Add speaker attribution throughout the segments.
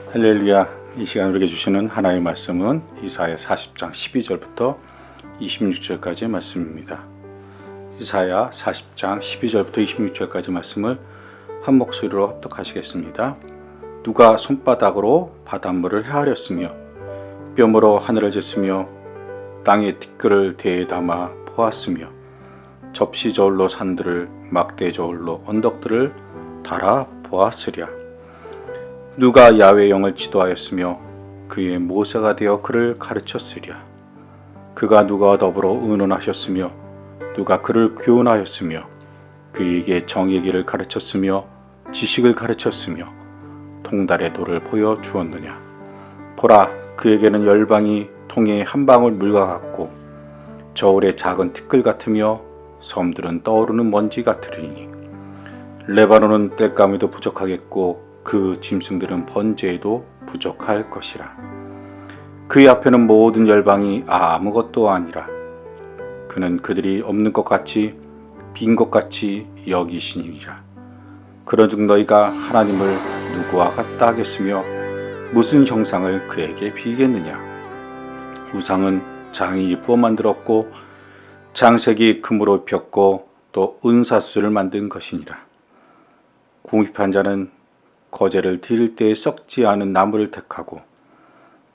Speaker 1: 할렐루야. 이 시간 우리에게 주시는 하나님의 말씀은 이사야 40장 12절부터 26절까지의 말씀입니다. 이사야 40장 12절부터 26절까지 말씀을 한 목소리로 합독하시겠습니다. 누가 손바닥으로 바닷물을 헤아렸으며 뼘으로 하늘을 쟀으며 땅의 티끌을 대에 담아 보았으며 접시 저울로 산들을 막대 저울로 언덕들을 달아 보았으랴. 누가 야훼의 영을 지도하였으며 그의 모세가 되어 그를 가르쳤으랴. 그가 누가 더불어 의논하셨으며 누가 그를 교훈하였으며 그에게 정의 길을 가르쳤으며 지식을 가르쳤으며 통달의 도를 보여 주었느냐. 보라, 그에게는 열방이 통에 한 방울 물과 같고 저울의 작은 티끌 같으며 섬들은 떠오르는 먼지 같으리니 레바논은 땔감에도 부족하겠고 그 짐승들은 번제에도 부족할 것이라. 그의 앞에는 모든 열방이 아무것도 아니라 그는 그들이 없는 것 같이 빈 것 같이 여기시니라. 그런즉 너희가 하나님을 누구와 같다 하겠으며 무슨 형상을 그에게 비겠느냐. 우상은 장이 부어 만들었고 장색이 금으로 폈고 또 은사수를 만든 것이니라. 궁핍한 자는 거제를 드릴 때에 썩지 않은 나무를 택하고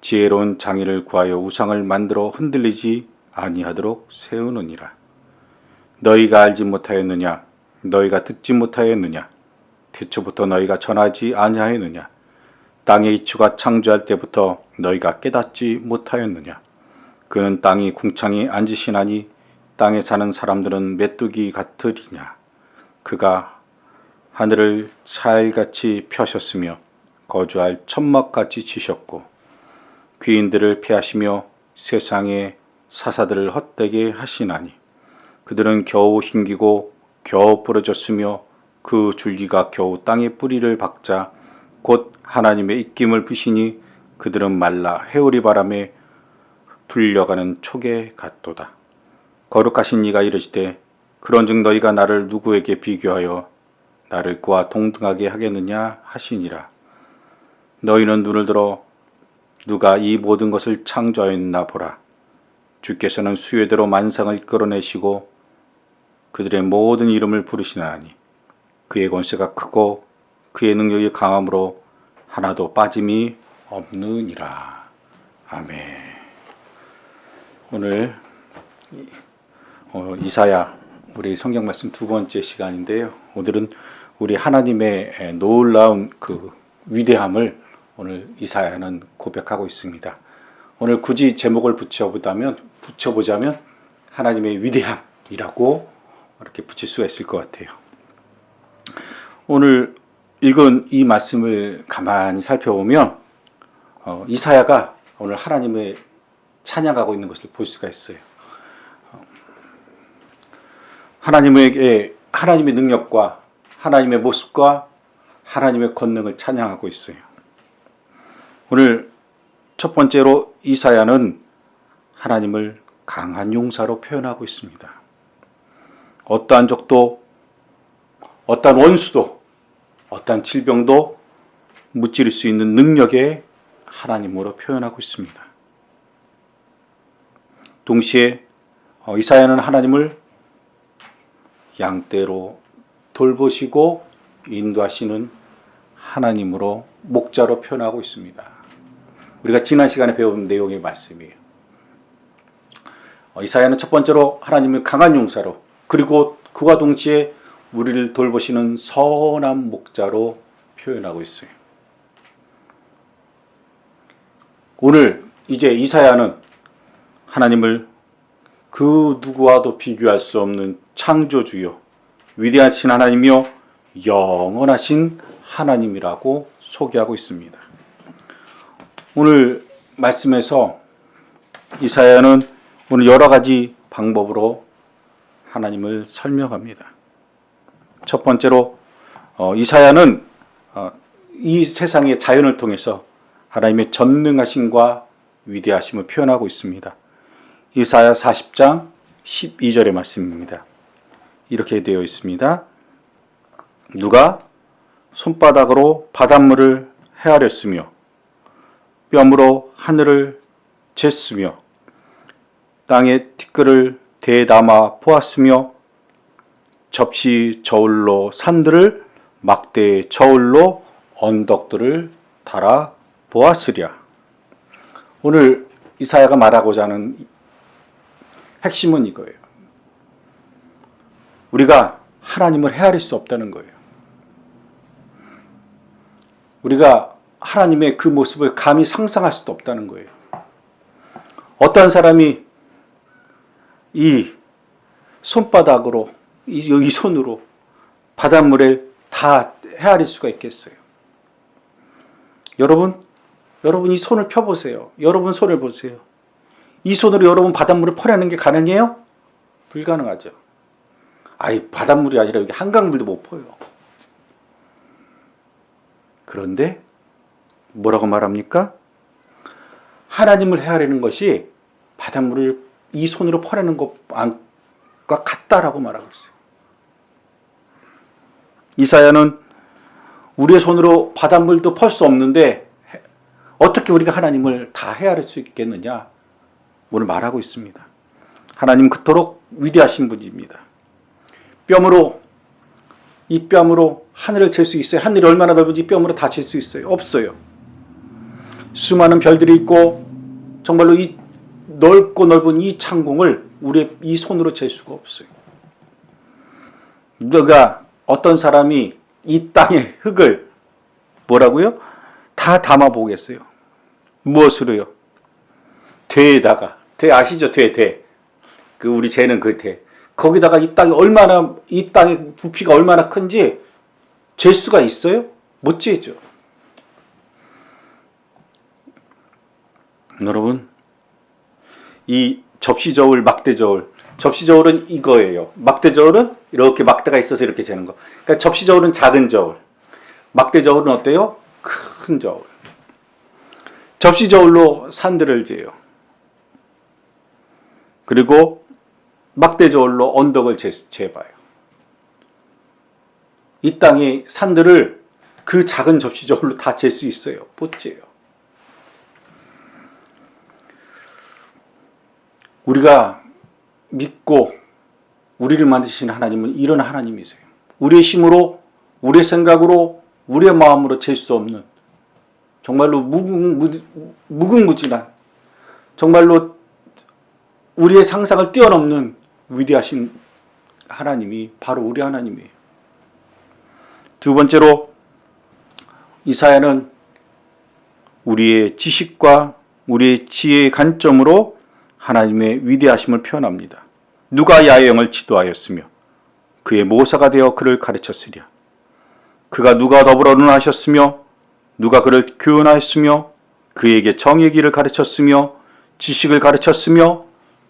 Speaker 1: 지혜로운 장인을 구하여 우상을 만들어 흔들리지 아니하도록 세우느니라. 너희가 알지 못하였느냐? 너희가 듣지 못하였느냐? 태초부터 너희가 전하지 아니하였느냐? 땅의 이추가 창조할 때부터 너희가 깨닫지 못하였느냐? 그는 땅이 궁창에 앉으시나니 땅에 사는 사람들은 메뚜기 같으리냐? 그가 하늘을 사일같이 펴셨으며 거주할 천막같이 치셨고 귀인들을 피하시며 세상의 사사들을 헛되게 하시나니 그들은 겨우 힘기고 겨우 부러졌으며 그 줄기가 겨우 땅에 뿌리를 박자 곧 하나님의 입김을 부시니 그들은 말라 해오리 바람에 불려가는 촉에 같도다. 거룩하신 이가 이르시되 그런즉 너희가 나를 누구에게 비교하여 나를 그와 동등하게 하겠느냐 하시니라. 너희는 눈을 들어 누가 이 모든 것을 창조하였나 보라. 주께서는 수요대로 만상을 끌어내시고 그들의 모든 이름을 부르시나니 그의 권세가 크고 그의 능력이 강함으로 하나도 빠짐이 없느니라. 아멘. 오늘 이사야 우리 성경 말씀 두 번째 시간인데요. 오늘은 우리 하나님의 놀라운 그 위대함을 오늘 이사야는 고백하고 있습니다. 오늘 굳이 제목을 붙여보자면 하나님의 위대함이라고 이렇게 붙일 수가 있을 것 같아요. 오늘 읽은 이 말씀을 가만히 살펴보면 이사야가 오늘 하나님을 찬양하고 있는 것을 볼 수가 있어요. 하나님의 능력과 하나님의 모습과 하나님의 권능을 찬양하고 있어요. 오늘 첫 번째로 이사야는 하나님을 강한 용사로 표현하고 있습니다. 어떠한 적도, 어떠한 원수도, 어떠한 질병도 무찌를 수 있는 능력의 하나님으로 표현하고 있습니다. 동시에 이사야는 하나님을 양떼로 돌보시고 인도하시는 하나님으로 목자로 표현하고 있습니다. 우리가 지난 시간에 배운 내용의 말씀이에요. 이사야는 첫 번째로 하나님을 강한 용사로 그리고 그와 동시에 우리를 돌보시는 선한 목자로 표현하고 있어요. 오늘 이제 이사야는 하나님을 그 누구와도 비교할 수 없는 창조주요 위대하신 하나님이요 영원하신 하나님이라고 소개하고 있습니다. 오늘 말씀에서 이사야는 오늘 여러 가지 방법으로 하나님을 설명합니다. 첫 번째로 이사야는 이 세상의 자연을 통해서 하나님의 전능하심과 위대하심을 표현하고 있습니다. 이사야 40장 12절의 말씀입니다. 이렇게 되어 있습니다. 누가 손바닥으로 바닷물을 헤아렸으며 뼘으로 하늘을 쟀으며 땅의 티끌을 대담아 보았으며 접시 저울로 산들을 막대 저울로 언덕들을 달아 보았으랴. 오늘 이사야가 말하고자 하는 핵심은 이거예요. 우리가 하나님을 헤아릴 수 없다는 거예요. 우리가 하나님의 그 모습을 감히 상상할 수도 없다는 거예요. 어떤 사람이 이 손바닥으로, 이 손으로 바닷물을 다 헤아릴 수가 있겠어요? 여러분 이 손을 펴보세요. 여러분 손을 보세요. 이 손으로 여러분 바닷물을 퍼내는 게 가능해요? 불가능하죠. 아이, 바닷물이 아니라 여기 한강물도 못 퍼요. 그런데 뭐라고 말합니까? 하나님을 헤아리는 것이 바닷물을 이 손으로 퍼내는 것과 같다라고 말하고 있어요. 이사야는 우리의 손으로 바닷물도 펄 수 없는데 어떻게 우리가 하나님을 다 헤아릴 수 있겠느냐? 오늘 말하고 있습니다. 하나님 그토록 위대하신 분입니다. 이 뼘으로 하늘을 잴 수 있어요? 하늘이 얼마나 넓은지 뼘으로 다 잴 수 있어요? 없어요. 수많은 별들이 있고 정말로 이 넓고 넓은 이 창공을 우리의 이 손으로 잴 수가 없어요. 너가 어떤 사람이 이 땅의 흙을 뭐라고요? 다 담아 보겠어요. 무엇으로요? 대에다가, 대 아시죠? 대. 그 우리 재는 그 대. 거기다가 이 땅의 부피가 얼마나 큰지 잴 수가 있어요? 못 재죠. 여러분, 이 접시저울, 막대저울. 접시저울은 이거예요. 막대저울은 이렇게 막대가 있어서 이렇게 재는 거. 그러니까 접시저울은 작은 저울. 막대저울은 어때요? 큰 저울. 접시저울로 산들을 재요. 그리고 막대저울로 언덕을 재봐요. 이 땅의 산들을 그 작은 접시저울로 다 잴 수 있어요? 못 재요. 우리가 믿고 우리를 만드신 하나님은 이런 하나님이세요. 우리의 힘으로, 우리의 생각으로, 우리의 마음으로 잴 수 없는 정말로 무궁무진한, 정말로 우리의 상상을 뛰어넘는 위대하신 하나님이 바로 우리 하나님이에요. 두 번째로 이사야는 우리의 지식과 우리의 지혜의 관점으로 하나님의 위대하심을 표현합니다. 누가 야영을 지도하였으며 그의 모사가 되어 그를 가르쳤으랴. 그가 누가 더불어 논하셨으며 누가 그를 교훈하였으며 그에게 정의 길을 가르쳤으며 지식을 가르쳤으며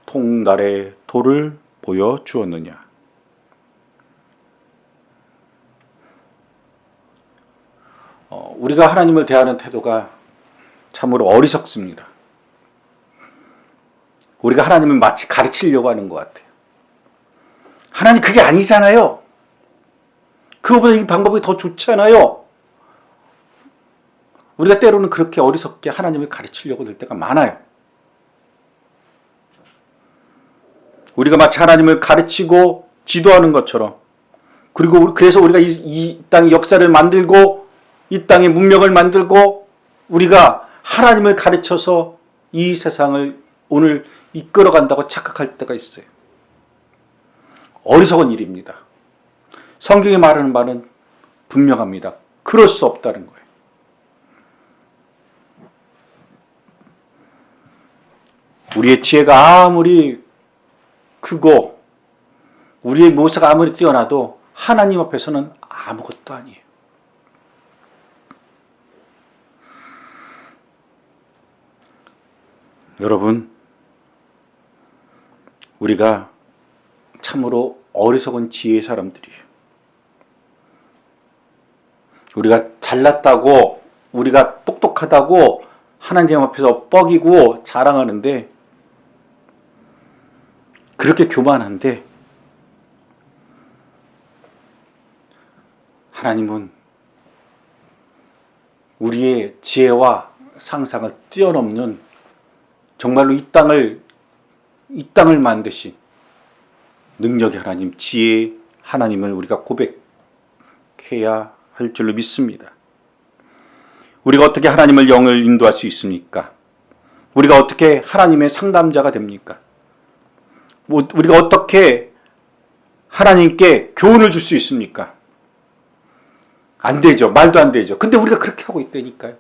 Speaker 1: 통달의 도를 보여주었느냐. 우리가 하나님을 대하는 태도가 참으로 어리석습니다. 우리가 하나님을 마치 가르치려고 하는 것 같아요. 하나님 그게 아니잖아요. 그거보다 이 방법이 더 좋잖아요. 우리가 때로는 그렇게 어리석게 하나님을 가르치려고 들 때가 많아요. 우리가 마치 하나님을 가르치고 지도하는 것처럼, 그리고 그래서 우리가 이 땅의 역사를 만들고 이 땅의 문명을 만들고 우리가 하나님을 가르쳐서 이 세상을 오늘 이끌어간다고 착각할 때가 있어요. 어리석은 일입니다. 성경이 말하는 바는 분명합니다. 그럴 수 없다는 거예요. 우리의 지혜가 아무리 크고 우리의 모사가 아무리 뛰어나도 하나님 앞에서는 아무것도 아니에요. 여러분, 우리가 참으로 어리석은 지혜의 사람들이에요. 우리가 잘났다고, 우리가 똑똑하다고 하나님 앞에서 뻐기고 자랑하는데, 그렇게 교만한데, 하나님은 우리의 지혜와 상상을 뛰어넘는 정말로 이 땅을 만드신 능력의 하나님, 지혜의 하나님을 우리가 고백해야 할 줄로 믿습니다. 우리가 어떻게 하나님을 영을 인도할 수 있습니까? 우리가 어떻게 하나님의 상담자가 됩니까? 우리가 어떻게 하나님께 교훈을 줄 수 있습니까? 안 되죠. 말도 안 되죠. 근데 우리가 그렇게 하고 있다니까요.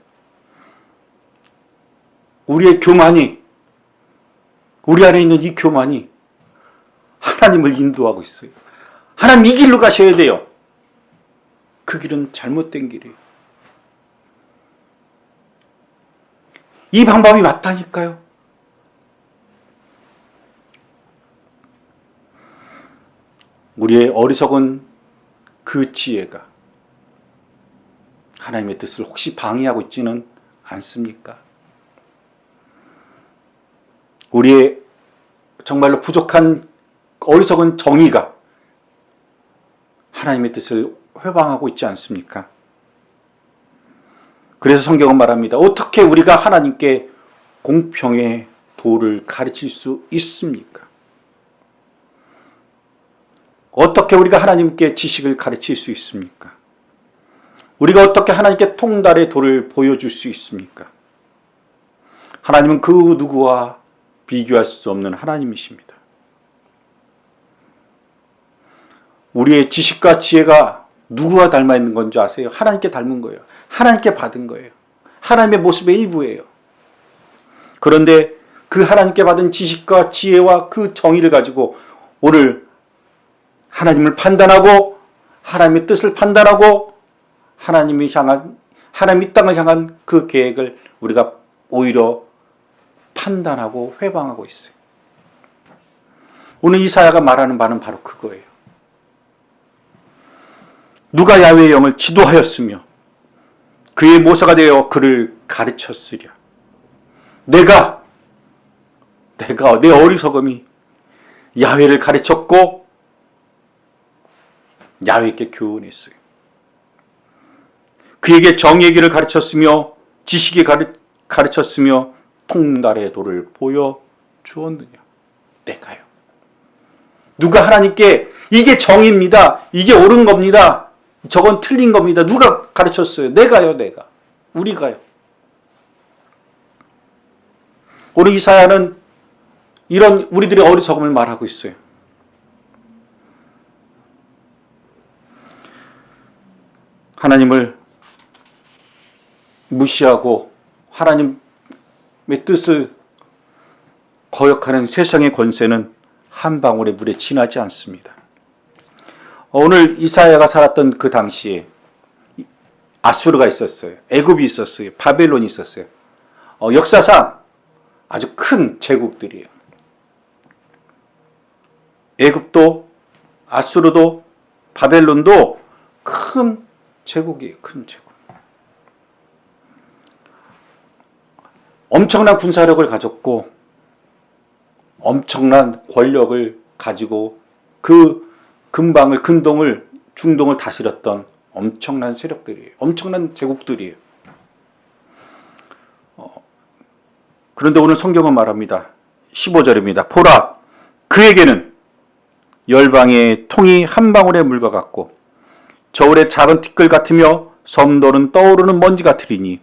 Speaker 1: 우리의 교만이, 우리 안에 있는 이 교만이 하나님을 인도하고 있어요. 하나님 이 길로 가셔야 돼요. 그 길은 잘못된 길이에요. 이 방법이 맞다니까요. 우리의 어리석은 그 지혜가 하나님의 뜻을 혹시 방해하고 있지는 않습니까? 우리의 정말로 부족한 어리석은 정의가 하나님의 뜻을 회방하고 있지 않습니까? 그래서 성경은 말합니다. 어떻게 우리가 하나님께 공평의 도를 가르칠 수 있습니까? 어떻게 우리가 하나님께 지식을 가르칠 수 있습니까? 우리가 어떻게 하나님께 통달의 도를 보여줄 수 있습니까? 하나님은 그 누구와 비교할 수 없는 하나님이십니다. 우리의 지식과 지혜가 누구와 닮아 있는 건지 아세요? 하나님께 닮은 거예요. 하나님께 받은 거예요. 하나님의 모습의 일부예요. 그런데 그 하나님께 받은 지식과 지혜와 그 정의를 가지고 오늘 하나님을 판단하고 하나님의 뜻을 판단하고 하나님이 이 땅을 향한 그 계획을 우리가 오히려 판단하고 회방하고 있어요. 오늘 이사야가 말하는 바는 바로 그거예요. 누가 야훼의 영을 지도하였으며 그의 모사가 되어 그를 가르쳤으랴. 내가 내 어리석음이 야훼를 가르쳤고 야훼께 교훈했어요. 그에게 정의의 길을 가르쳤으며 지식이 가르쳤으며 통달의 도를 보여주었느냐. 내가요. 누가 하나님께 이게 정의입니다. 이게 옳은 겁니다. 저건 틀린 겁니다. 누가 가르쳤어요? 내가요. 우리가요. 오늘 이사야는 이런 우리들의 어리석음을 말하고 있어요. 하나님을 무시하고 하나님의 뜻을 거역하는 세상의 권세는 한 방울의 물에 지나지 않습니다. 오늘 이사야가 살았던 그 당시에 아수르가 있었어요. 애굽이 있었어요. 바벨론이 있었어요. 역사상 아주 큰 제국들이에요. 애굽도 아수르도 바벨론도 큰 제국이에요. 큰 제국. 엄청난 군사력을 가졌고 엄청난 권력을 가지고 그 근동을 중동을 다스렸던 엄청난 세력들이에요. 엄청난 제국들이에요. 그런데 오늘 성경은 말합니다. 15절입니다. 보라, 그에게는 열방의 통이 한 방울의 물과 같고 저울의 작은 티끌 같으며 섬돌은 떠오르는 먼지 같으리니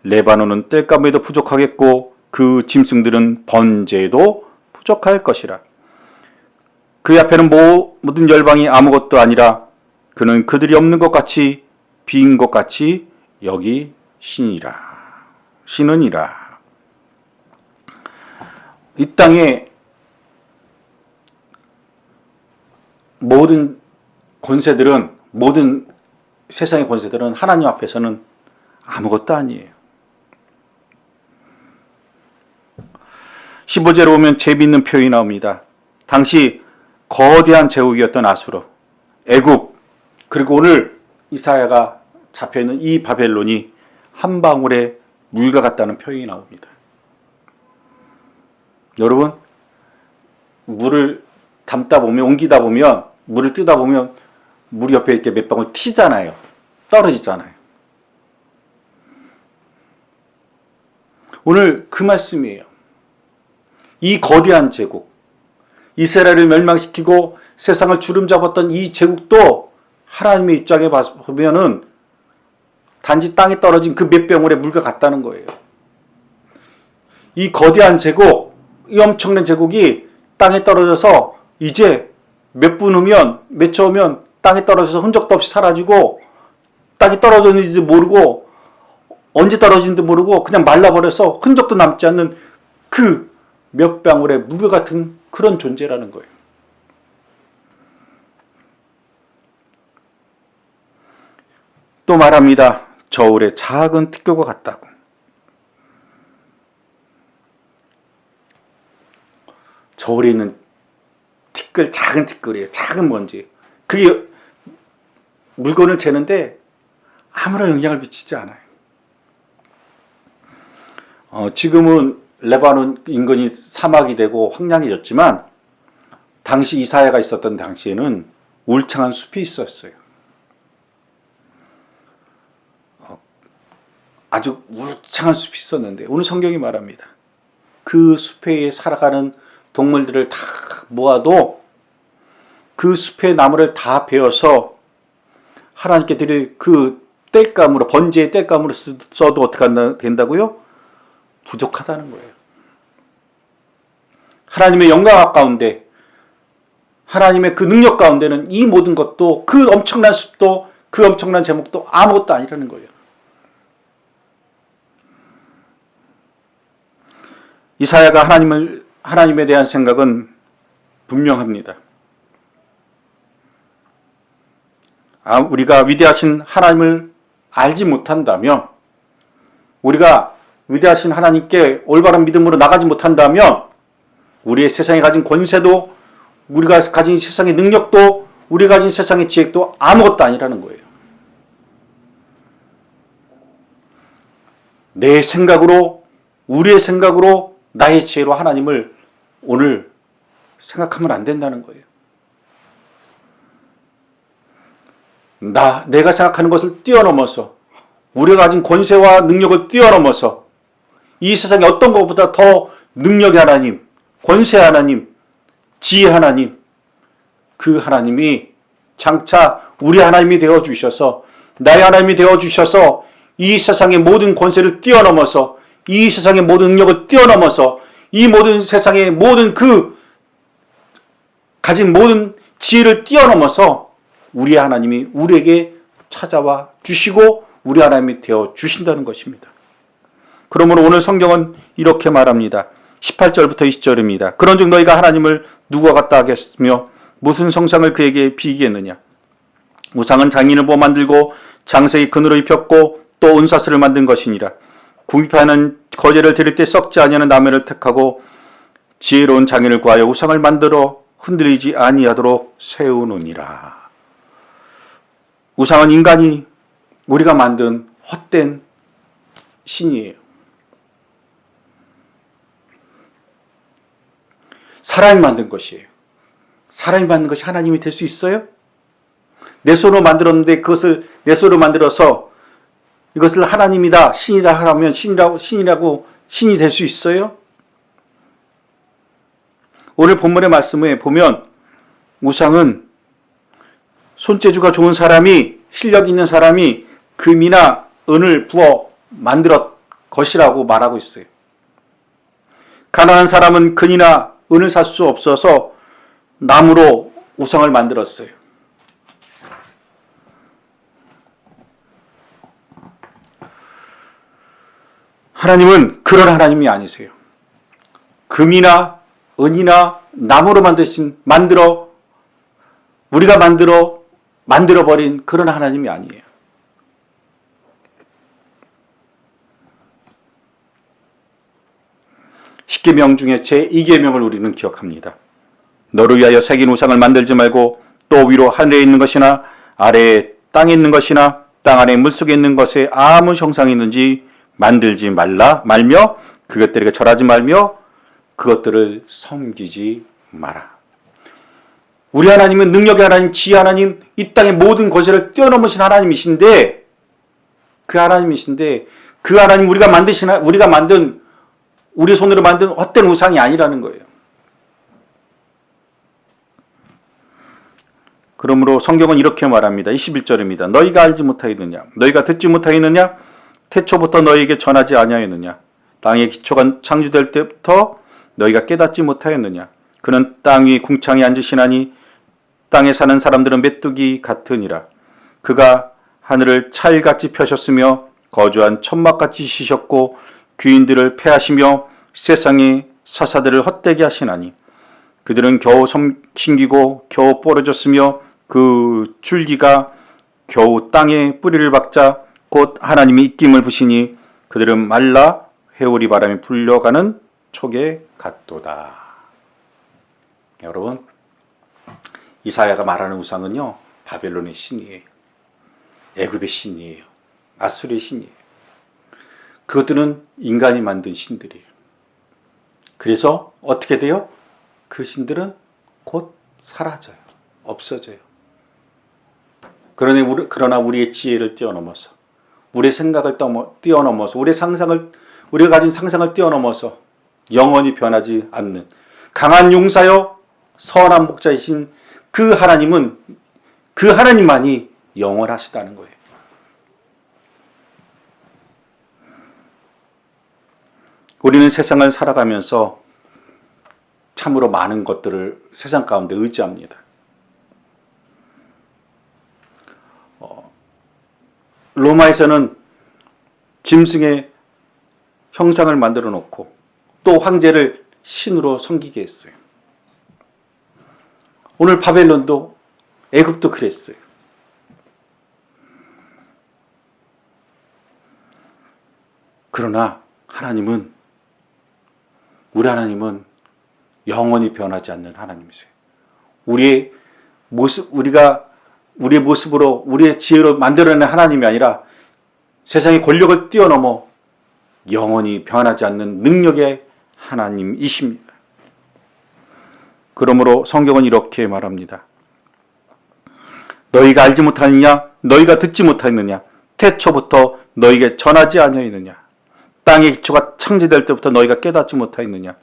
Speaker 1: 레바논은 땔감에도 부족하겠고 그 짐승들은 번제에도 부족할 것이라. 그 앞에는 모든 열방이 아무것도 아니라 그는 그들이 없는 것 같이 빈 것 같이 여기시니라. 이 땅에 모든 권세들은 모든 세상의 권세들은 하나님 앞에서는 아무것도 아니에요. 15절에 보면 재미있는 표현이 나옵니다. 당시 거대한 제국이었던 아수르, 애굽, 그리고 오늘 이사야가 잡혀있는 이 바벨론이 한 방울의 물과 같다는 표현이 나옵니다. 여러분, 물을 담다 보면, 옮기다 보면, 물을 뜨다 보면 물 옆에 이렇게 몇 방울 튀잖아요. 떨어지잖아요. 오늘 그 말씀이에요. 이 거대한 제국, 이스라엘을 멸망시키고 세상을 주름잡았던 이 제국도 하나님의 입장에 보면은 단지 땅에 떨어진 그 몇 병울의 물과 같다는 거예요. 이 거대한 제국, 이 엄청난 제국이 땅에 떨어져서 이제 몇 분 후면, 몇 초 후면 땅에 떨어져서 흔적도 없이 사라지고 땅에 떨어졌는지 모르고 언제 떨어진지도 모르고 그냥 말라버려서 흔적도 남지 않는 그 몇 방울의 물과 같은 그런 존재라는 거예요. 또 말합니다. 저울의 작은 티끌과 같다고. 저울에 있는 티끌, 작은 티끌이에요. 작은 먼지. 그게 물건을 재는데 아무런 영향을 미치지 않아요. 지금은 레바논 인근이 사막이 되고 황량해졌지만 당시 이사야가 있었던 당시에는 울창한 숲이 있었어요. 아주 울창한 숲이 있었는데 오늘 성경이 말합니다. 그 숲에 살아가는 동물들을 다 모아도 그 숲의 나무를 다 베어서 하나님께 드릴 그 땔감으로, 번제의 땔감으로 써도 어떻게 된다고요? 부족하다는 거예요. 하나님의 영광 가운데, 하나님의 그 능력 가운데는 이 모든 것도, 그 엄청난 숲도, 그 엄청난 제목도 아무것도 아니라는 거예요. 이사야가 하나님에 대한 생각은 분명합니다. 우리가 위대하신 하나님을 알지 못한다면, 우리가 위대하신 하나님께 올바른 믿음으로 나가지 못한다면 우리의 세상에 가진 권세도, 우리가 가진 세상의 능력도, 우리가 가진 세상의 지혜도 아무것도 아니라는 거예요. 내 생각으로, 우리의 생각으로, 나의 지혜로 하나님을 오늘 생각하면 안 된다는 거예요. 내가 생각하는 것을 뛰어넘어서, 우리가 가진 권세와 능력을 뛰어넘어서 이 세상에 어떤 것보다 더 능력의 하나님, 권세 하나님, 지혜 하나님, 그 하나님이 장차 우리 하나님이 되어주셔서, 나의 하나님이 되어주셔서 이 세상의 모든 권세를 뛰어넘어서, 이 세상의 모든 능력을 뛰어넘어서, 이 모든 세상의 모든 가진 모든 지혜를 뛰어넘어서 우리 하나님이 우리에게 찾아와 주시고 우리 하나님이 되어 주신다는 것입니다. 그러므로 오늘 성경은 이렇게 말합니다. 18절부터 20절입니다. 그런즉 너희가 하나님을 누구와 같다 하겠으며 무슨 성상을 그에게 비기겠느냐. 우상은 장인을 보아 만들고 장색이 금으로 입혔고 또 은사슬을 만든 것이니라. 궁핍하는 거제를 드릴 때 썩지 아니하는 나무를 택하고 지혜로운 장인을 구하여 우상을 만들어 흔들리지 아니하도록 세우느니라. 우상은 인간이, 우리가 만든 헛된 신이에요. 사람이 만든 것이에요. 사람이 만든 것이 하나님이 될 수 있어요? 내 손으로 만들었는데 그것을 내 손으로 만들어서 이것을 하나님이다, 신이다 하라면 신이 될 수 있어요? 오늘 본문의 말씀에 보면 우상은 손재주가 좋은 사람이, 실력 있는 사람이 금이나 은을 부어 만들었 것이라고 말하고 있어요. 가난한 사람은 금이나 은을 살 수 없어서 나무로 우상을 만들었어요. 하나님은 그런 하나님이 아니세요. 금이나 은이나 나무로 우리가 만들어버린 그런 하나님이 아니에요. 십계명 중에 제2계명을 우리는 기억합니다. 너를 위하여 새긴 우상을 만들지 말고 또 위로 하늘에 있는 것이나 아래에 땅에 있는 것이나 땅 아래 물속에 있는 것에 아무 형상이 있는지 만들지 말며 그것들에게 절하지 말며 그것들을 섬기지 마라. 우리 하나님은 능력의 하나님, 지혜 하나님, 이 땅의 모든 권세를 뛰어넘으신 하나님이신데 그 하나님 우리가 만든 우리 손으로 만든 헛된 우상이 아니라는 거예요. 그러므로 성경은 이렇게 말합니다. 21절입니다. 너희가 알지 못하였느냐? 너희가 듣지 못하였느냐? 태초부터 너희에게 전하지 아니하였느냐? 땅의 기초가 창조될 때부터 너희가 깨닫지 못하였느냐? 그는 땅 위 궁창에 앉으시나니 땅에 사는 사람들은 메뚜기 같으니라. 그가 하늘을 찰같이 펴셨으며 거주한 천막같이 지셨고 귀인들을 패하시며 세상의 사사들을 헛되게 하시나니 그들은 겨우 섬기고 겨우 부러졌으며 그 줄기가 겨우 땅에 뿌리를 박자 곧 하나님이 입김을 부시니 그들은 말라 회오리 바람에 불려가는 촉에 같도다. 여러분, 이사야가 말하는 우상은요, 바벨론의 신이에요. 애굽의 신이에요. 아수르의 신이에요. 그것들은 인간이 만든 신들이에요. 그래서 어떻게 돼요? 그 신들은 곧 사라져요. 없어져요. 그러나 우리의 지혜를 뛰어넘어서, 우리의 생각을 뛰어넘어서, 우리가 가진 상상을 뛰어넘어서 영원히 변하지 않는 강한 용사여 선한 목자이신 그 하나님만이 영원하시다는 거예요. 우리는 세상을 살아가면서 참으로 많은 것들을 세상 가운데 의지합니다. 로마에서는 짐승의 형상을 만들어 놓고 또 황제를 신으로 섬기게 했어요. 오늘 바벨론도 애굽도 그랬어요. 그러나 우리 하나님은 영원히 변하지 않는 하나님이세요. 우리의 모습으로, 우리의 지혜로 만들어낸 하나님이 아니라 세상의 권력을 뛰어넘어 영원히 변하지 않는 능력의 하나님이십니다. 그러므로 성경은 이렇게 말합니다. 너희가 알지 못하느냐? 너희가 듣지 못하였느냐? 태초부터 너희에게 전하지 아니하였느냐? 땅의 기초가 창조될 때부터 너희가 깨닫지 못하였느냐?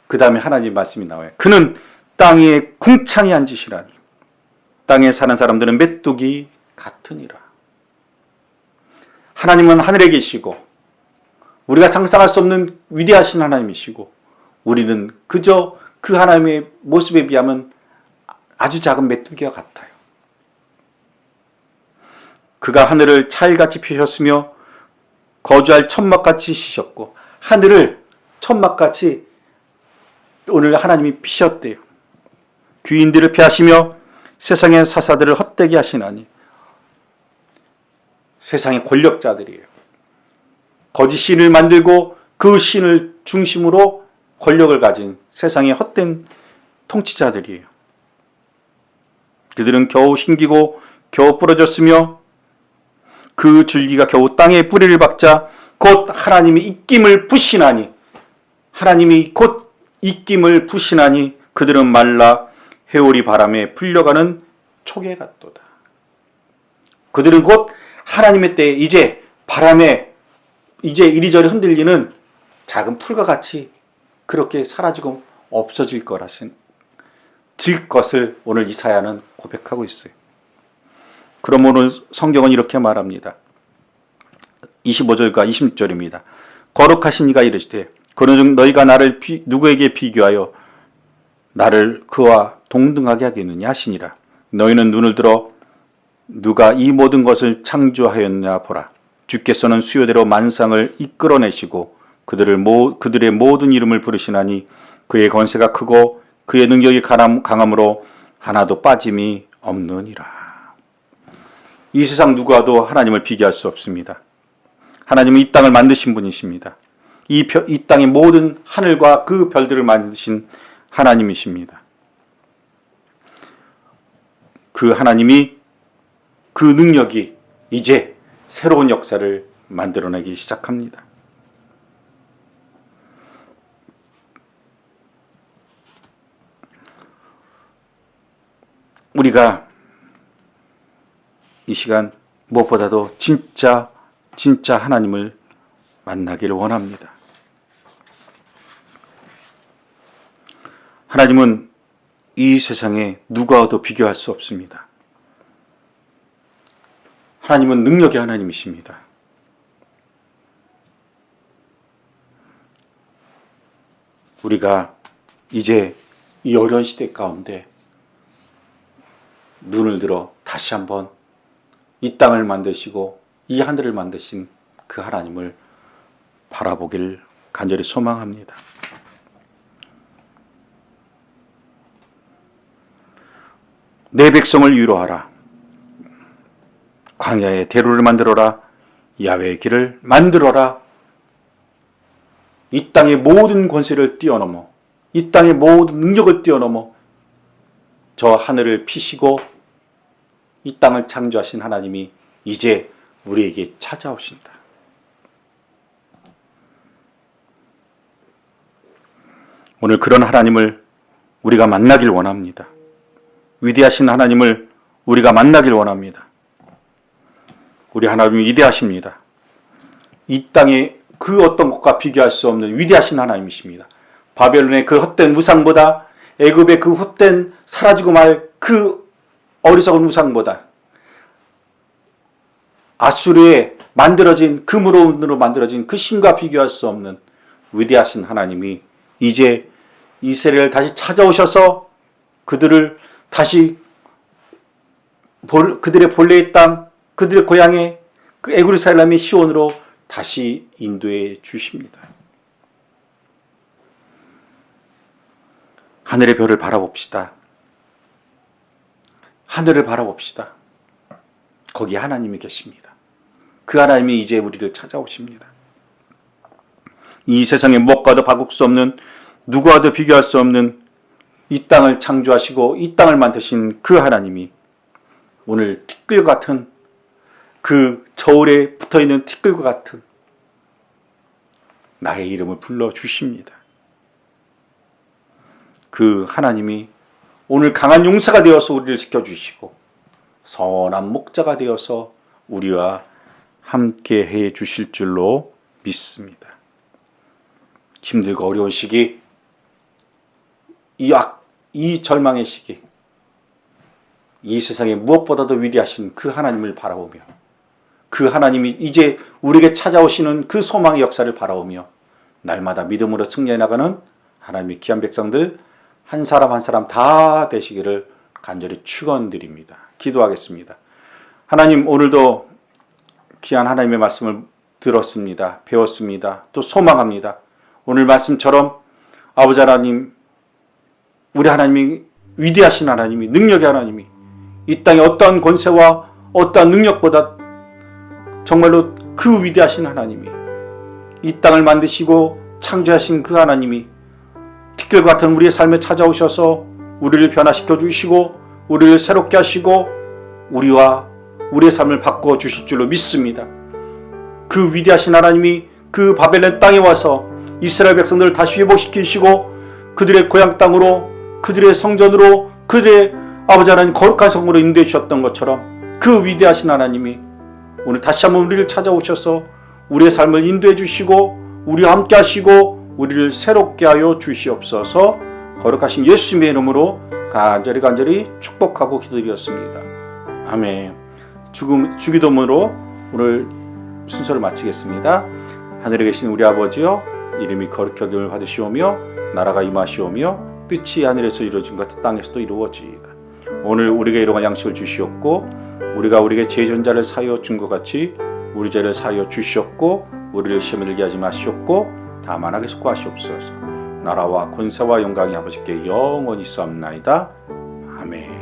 Speaker 1: 그 다음에 하나님 말씀이 나와요. 그는 땅 위에 궁창에 앉으시라니 땅에 사는 사람들은 메뚜기 같으니라. 하나님은 하늘에 계시고 우리가 상상할 수 없는 위대하신 하나님이시고 우리는 그저 그 하나님의 모습에 비하면 아주 작은 메뚜기와 같아요. 그가 하늘을 차일같이 피셨으며 거주할 천막같이 지셨고 하늘을 천막같이 오늘 하나님이 피셨대요. 귀인들을 피하시며 세상의 사사들을 헛되게 하시나니 세상의 권력자들이에요. 거짓 신을 만들고 그 신을 중심으로 권력을 가진 세상의 헛된 통치자들이에요. 그들은 겨우 신기고 겨우 부러졌으며 그 줄기가 겨우 땅에 뿌리를 박자 곧 하나님이 입김을 부시나니 그들은 말라 회오리 바람에 풀려가는 촉에 같도다. 그들은 곧 하나님의 때에 이제 바람에 이제 이리저리 흔들리는 작은 풀과 같이 그렇게 사라지고 없어질 것을 오늘 이사야는 고백하고 있어요. 그럼 오늘 성경은 이렇게 말합니다. 25절과 26절입니다. 거룩하신 이가 이르시되 그러즉 너희가 나를 누구에게 비교하여 나를 그와 동등하게 하겠느냐 하시니라. 너희는 눈을 들어 누가 이 모든 것을 창조하였냐 보라. 주께서는 수요대로 만상을 이끌어내시고 그들의 모든 이름을 부르시나니 그의 권세가 크고 그의 능력이 강함으로 하나도 빠짐이 없느니라. 이 세상 누구와도 하나님을 비교할 수 없습니다. 하나님은 이 땅을 만드신 분이십니다. 이 땅의 모든 하늘과 그 별들을 만드신 하나님이십니다. 그 하나님이 그 능력이 이제 새로운 역사를 만들어내기 시작합니다. 우리가 이 시간 무엇보다도 진짜 하나님을 만나기를 원합니다. 하나님은 이 세상에 누구와도 비교할 수 없습니다. 하나님은 능력의 하나님이십니다. 우리가 이제 이 어려운 시대 가운데 눈을 들어 다시 한번 이 땅을 만드시고 이 하늘을 만드신 그 하나님을 바라보길 간절히 소망합니다. 내 백성을 위로하라. 광야에 대로를 만들어라. 야훼의 길을 만들어라. 이 땅의 모든 권세를 뛰어넘어, 이 땅의 모든 능력을 뛰어넘어 저 하늘을 피시고 이 땅을 창조하신 하나님이 이제 우리에게 찾아오신다. 오늘 그런 하나님을 우리가 만나길 원합니다. 위대하신 하나님을 우리가 만나길 원합니다. 우리 하나님이 위대하십니다. 이 땅에 그 어떤 것과 비교할 수 없는 위대하신 하나님이십니다. 바벨론의 그 헛된 우상보다, 애굽의 그 헛된 사라지고 말 그 어리석은 우상보다, 아수르에 만들어진 금으로 만들어진 그 신과 비교할 수 없는 위대하신 하나님이 이제 이스라엘을 다시 찾아오셔서 그들을 다시 그들의 본래의 땅, 그들의 고향의 그 에구르살렘의 시온으로 다시 인도해 주십니다. 하늘의 별을 바라봅시다. 하늘을 바라봅시다. 거기 하나님이 계십니다. 그 하나님이 이제 우리를 찾아오십니다. 이 세상에 무엇과도 바꿀 수 없는, 누구와도 비교할 수 없는 이 땅을 창조하시고 이 땅을 만드신 그 하나님이 오늘 티끌 같은 그 저울에 붙어있는 티끌과 같은 나의 이름을 불러주십니다. 그 하나님이 오늘 강한 용사가 되어서 우리를 지켜주시고 선한 목자가 되어서 우리와 함께 해 주실 줄로 믿습니다. 힘들고 어려운 시기, 이 절망의 시기, 이 세상에 무엇보다도 위대하신 그 하나님을 바라보며 그 하나님이 이제 우리에게 찾아오시는 그 소망의 역사를 바라보며 날마다 믿음으로 승리해 나가는 하나님의 귀한 백성들 한 사람 한 사람 다 되시기를 간절히 축원드립니다. 기도하겠습니다. 하나님, 오늘도 귀한 하나님의 말씀을 들었습니다. 배웠습니다. 또 소망합니다. 오늘 말씀처럼 아버지 하나님, 우리 하나님이 위대하신 하나님이, 능력의 하나님이 이 땅의 어떠한 권세와 어떠한 능력보다 정말로 그 위대하신 하나님이, 이 땅을 만드시고 창조하신 그 하나님이 티끌 같은 우리의 삶에 찾아오셔서 우리를 변화시켜 주시고 우리를 새롭게 하시고 우리와 우리의 삶을 바꿔 주실 줄로 믿습니다. 그 위대하신 하나님이 그 바벨론 땅에 와서 이스라엘 백성들을 다시 회복시키시고 그들의 고향 땅으로, 그들의 성전으로, 그들의 아버지 하나님 거룩한 성으로 인도해 주셨던 것처럼 그 위대하신 하나님이 오늘 다시 한번 우리를 찾아오셔서 우리의 삶을 인도해 주시고 우리와 함께 하시고 우리를 새롭게 하여 주시옵소서. 거룩하신 예수님의 이름으로 간절히 축복하고 기도드렸습니다. 아멘. 주기도문으로 오늘 순서를 마치겠습니다. 하늘에 계신 우리 아버지여, 이름이 거룩히 여김을 받으시오며 나라가 임하시오며 뜻이 하늘에서 이루어진 것 같이 땅에서도 이루어지이다. 오늘 우리에게 일용할 양식을 주시옵고 우리가 우리에게 죄전자를 사하여 준 것 같이 우리 죄를 사하여 주시옵고 우리를 시험에 들게 하지 마시옵고 다만 악에서 구하시옵소서. 나라와 권세와 영광이 아버지께 영원히 있사옵나이다. 아멘.